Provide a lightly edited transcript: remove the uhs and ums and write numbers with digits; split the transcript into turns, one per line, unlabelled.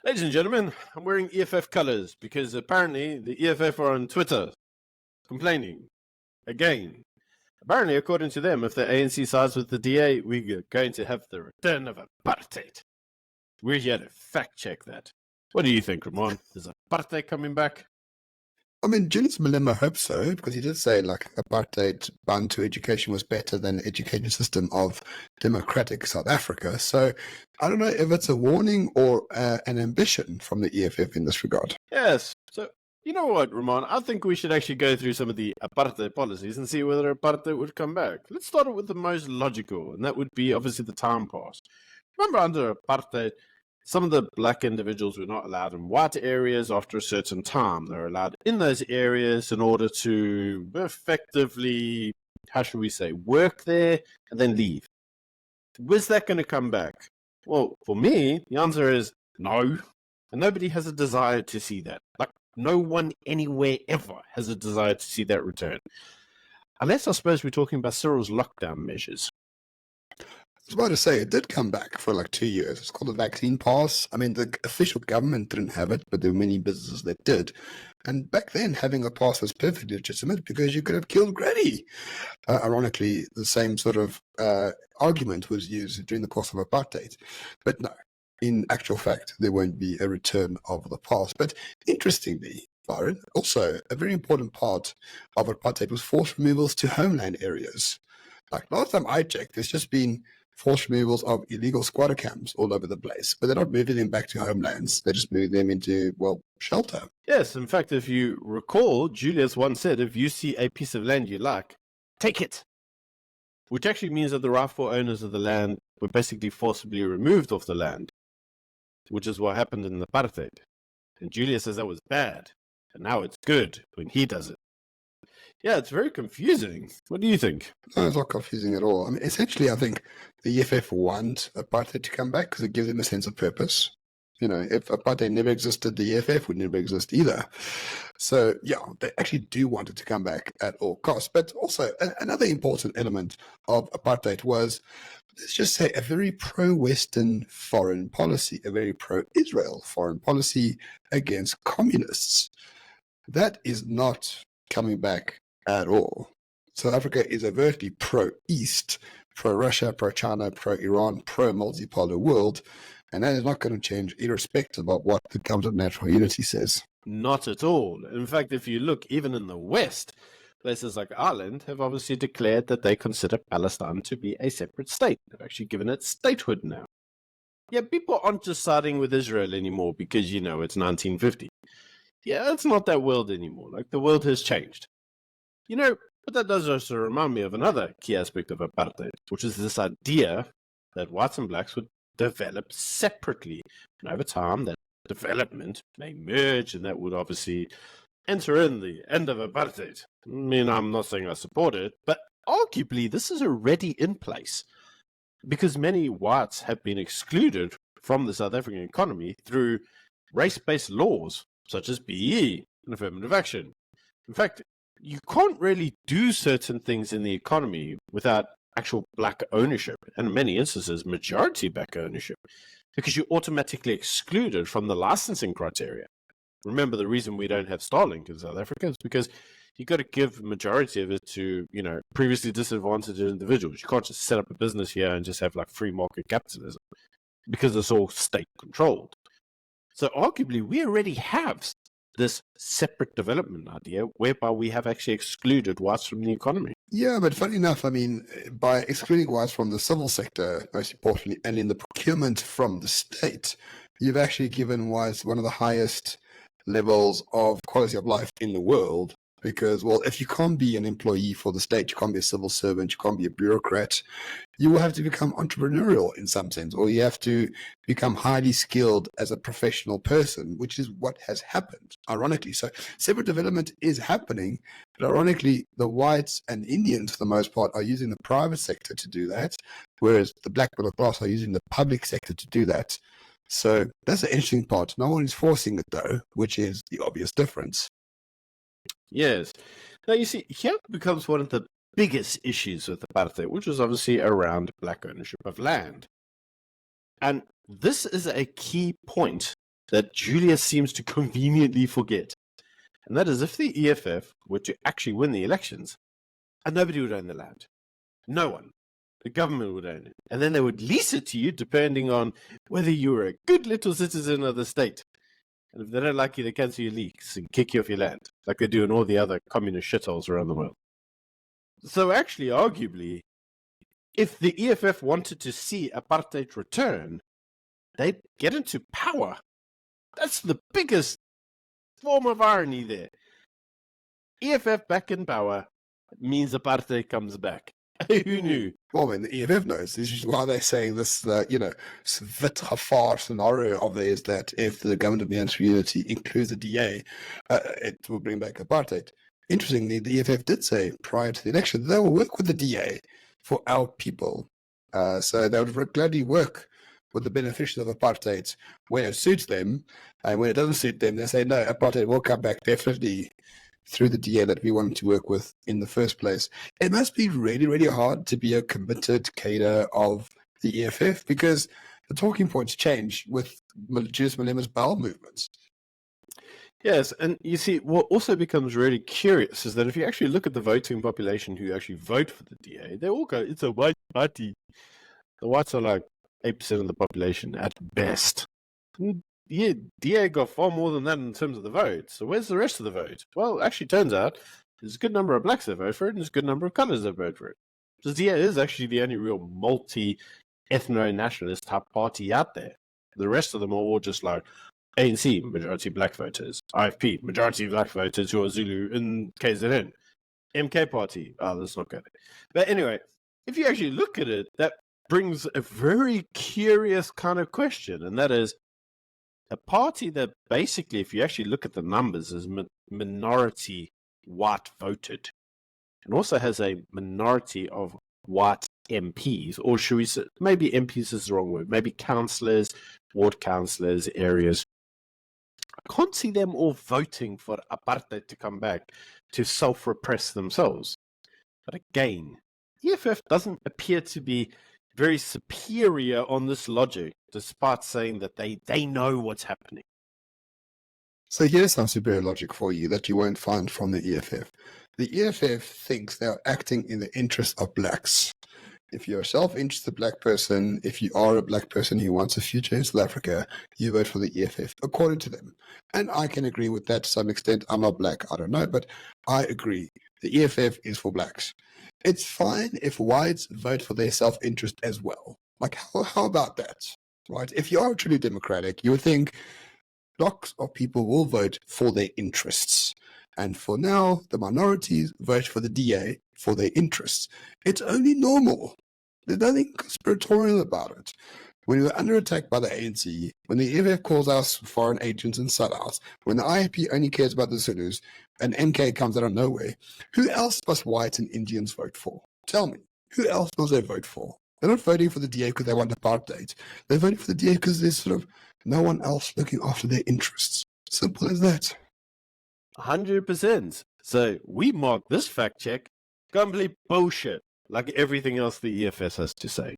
Ladies and gentlemen, I'm wearing EFF colours because apparently the EFF are on Twitter complaining again. Apparently, according to them, if the ANC sides with the DA, we're going to have the return of apartheid. We're here to fact check that. What do you think, Ramon? Is apartheid coming back?
I mean, Julius Malema hopes so, because he did say, apartheid bound to education was better than the education system of democratic South Africa. So I don't know if it's a warning or an ambition from the EFF in this regard.
Yes. So, you know what, Ramon? I think we should actually go through some of the apartheid policies and see whether apartheid would come back. Let's start with the most logical, and that would be obviously the time pass. Remember, under apartheid, some of the black individuals were not allowed in white areas after a certain time. They were allowed in those areas in order to effectively, how should we say, work there and then leave. Was that going to come back? Well, for me, the answer is no. And nobody has a desire to see that. Like, no one anywhere ever has a desire to see that return. Unless, I suppose, we're talking about Cyril's lockdown measures.
I was about to say, it did come back for 2 years. It's called a vaccine pass. I mean, the official government didn't have it, but there were many businesses that did. And back then, having a pass was perfectly legitimate because you could have killed Granny. Ironically, the same sort of argument was used during the course of apartheid. But no, in actual fact, there won't be a return of the pass. But interestingly, Byron, also a very important part of apartheid was forced removals to homeland areas. Like last time I checked, there's just been forced removals of illegal squatter camps all over the place, but they're not moving them back to homelands. They're just moving them into, shelter.
Yes, in fact, if you recall, Julius once said, if you see a piece of land you like, take it. Which actually means that the rightful owners of the land were basically forcibly removed off the land, which is what happened in the apartheid. And Julius says that was bad, and now it's good when he does it. Yeah, it's very confusing. What do you think?
No, it's not confusing at all. I mean, essentially, I think the EFF want apartheid to come back because it gives them a sense of purpose. You know, if apartheid never existed, the EFF would never exist either. So, yeah, they actually do want it to come back at all costs. But also, another important element of apartheid was, let's just say, a very pro-Western foreign policy, a very pro-Israel foreign policy against communists. That is not coming back at all. South Africa is overtly pro-East, pro-Russia, pro-China, pro-Iran, pro-multipolar world, and that is not going to change irrespective of what the Council of National Unity says.
Not at all. In fact, if you look even in the West, places like Ireland have obviously declared that they consider Palestine to be a separate state. They've actually given it statehood now. Yeah, people aren't just siding with Israel anymore because, it's 1950. Yeah, it's not that world anymore. The world has changed. But that does also remind me of another key aspect of apartheid, which is this idea that whites and blacks would develop separately. And over time, that development may merge, and that would obviously enter in the end of apartheid. I mean, I'm not saying I support it, but arguably this is already in place because many whites have been excluded from the South African economy through race-based laws, such as BE and affirmative action. In fact, you can't really do certain things in the economy without actual black ownership, and in many instances, majority black ownership, because you're automatically excluded from the licensing criteria. Remember, the reason we don't have Starlink in South Africa is because you've got to give majority of it to, previously disadvantaged individuals. You can't just set up a business here and just have free market capitalism because it's all state controlled. So arguably, we already have this separate development idea whereby we have actually excluded whites from the economy.
Yeah, but funny enough, I mean, by excluding whites from the civil sector, most importantly, and in the procurement from the state, you've actually given whites one of the highest levels of quality of life in the world. Because, if you can't be an employee for the state, you can't be a civil servant, you can't be a bureaucrat, you will have to become entrepreneurial in some sense, or you have to become highly skilled as a professional person, which is what has happened, ironically. So separate development is happening, but ironically, the whites and Indians, for the most part, are using the private sector to do that, whereas the black middle class are using the public sector to do that. So that's the interesting part. No one is forcing it, though, which is the obvious difference.
Yes. Now, you see, here becomes one of the biggest issues with apartheid, which was obviously around black ownership of land. And this is a key point that Julius seems to conveniently forget. And that is, if the EFF were to actually win the elections, and nobody would own the land. No one. The government would own it. And then they would lease it to you depending on whether you were a good little citizen of the state. And if they don't like you, they cancel your lease and kick you off your land, like they do in all the other communist shitholes around the world. So actually, arguably, if the EFF wanted to see apartheid return, they'd get into power. That's the biggest form of irony there. EFF back in power means apartheid comes back. Who knew?
Well, I mean, the EFF knows. This is why they're saying this, Wit-Gevaar scenario of theirs that if the government of national unity includes the DA, it will bring back apartheid. Interestingly, the EFF did say prior to the election they will work with the DA for our people. So they would gladly work with the beneficiaries of apartheid when it suits them, and when it doesn't suit them, they say, no, apartheid will come back definitely through the DA that we wanted to work with in the first place. It must be really, really hard to be a committed cadre of the EFF because the talking points change with Julius Malema's bowel movements.
Yes, and you see, what also becomes really curious is that if you actually look at the voting population who actually vote for the DA, they all go, it's a white party. The whites are like 8% of the population at best. Yeah, DA got far more than that in terms of the vote. So where's the rest of the vote? Well, actually turns out there's a good number of blacks that vote for it, and there's a good number of colours that vote for it. So DA is actually the only real multi-ethno-nationalist type party out there. The rest of them are all just like ANC, majority black voters. IFP, majority black voters who are Zulu in KZN. MK party. Oh, that's not good. But anyway, if you actually look at it, that brings a very curious kind of question, and that is, a party that basically, if you actually look at the numbers, is minority white voted, and also has a minority of white MPs, or should we say, maybe MPs is the wrong word, maybe councillors, ward councillors, areas. I can't see them all voting for apartheid to come back to self-repress themselves. But again, EFF doesn't appear to be very superior on this logic, despite saying that they know what's happening.
So here's some superior logic for you that you won't find from the EFF. The EFF thinks they are acting in the interest of blacks. If you're a self-interested black person, if you are a black person who wants a future in South Africa, you vote for the EFF, according to them. And I can agree with that to some extent. I'm not black, I don't know, but I agree. The EFF is for blacks. It's fine if whites vote for their self-interest as well. Like, how about that? Right? If you are truly democratic, you would think blocks of people will vote for their interests. And for now, the minorities vote for the DA for their interests. It's only normal. There's nothing conspiratorial about it. When we're under attack by the ANC, when the EFF calls us foreign agents and sellouts, when the IFP only cares about the Zulus, and MK comes out of nowhere, who else must whites and Indians vote for? Tell me, who else must they vote for? They're not voting for the DA because they want apartheid. They're voting for the DA because there's sort of no one else looking after their interests. Simple as that.
100%. So we mark this fact check complete bullshit, like everything else the EFS has to say.